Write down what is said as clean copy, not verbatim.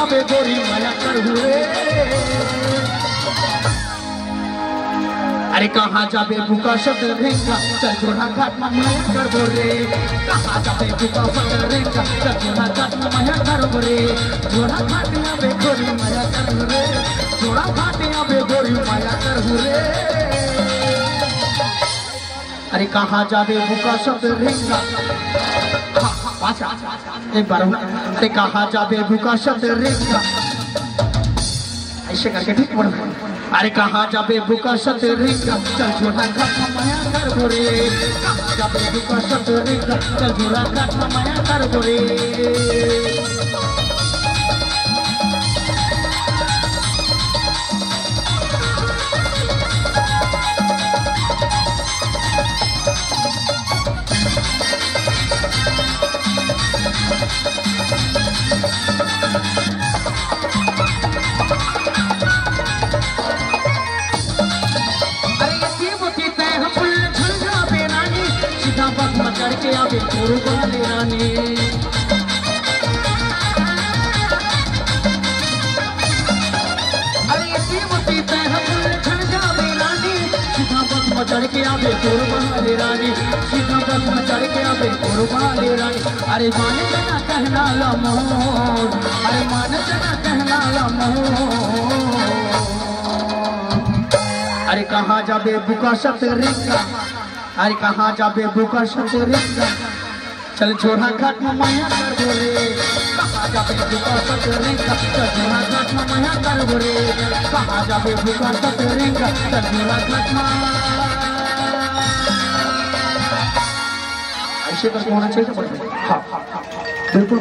आवे गोरी माया कर हुए। अरे कहाँ जाबे बुका शब्द रेंगा चल जोड़ा घाट में माया कर बोरे। कहाँ जाबे बुका शब्द रेंगा चल जोड़ा घाट में माया कर बोरे। जोड़ा घाट में आवे गोरी माया कर हुए। जोड़ा घाट में आवे गोरी माया कर हुए। अरे कहाँ जाबे बुका शब्द रेंगा एक बार अरे कहाँ जाबे बुका शब्द रेंगा ऐसे करके ठीक बोल। अरे कहाँ जाबे बुका शब्द रेंगा चल जोड़ा घाट में माया कर बोरे। कहाँ जाबे बुका शब्द रेंगा चल जोड़ा घाट में माया कर बोरे। चढ़ के आवे गोरू वाले रानी। अरे कीमती तह छड़ जावे रानी। सीधा बस में चढ़ के आवे गोरू वाले रानी। सीधा बस में चढ़ के आवे गोरू वाले रानी। अरे माने जना कहना ला मोर। अरे माने जना कहना ला मोर। अरे कहाँ जाबे बुका शब्द रेंगा। अरे कहाँ जाबे बुका शब्द रेंगा चल जोड़ा घाट में माया कर बोरे। कहाँ जाबे बुका शब्द रेंगा चल जोड़ा घाट में माया कर बोरे। कहाँ जाबे बुका शब्द रेंगा चल जोड़ा घाट में ऐसे करके होना चाहिए। हाँ बिल्कुल।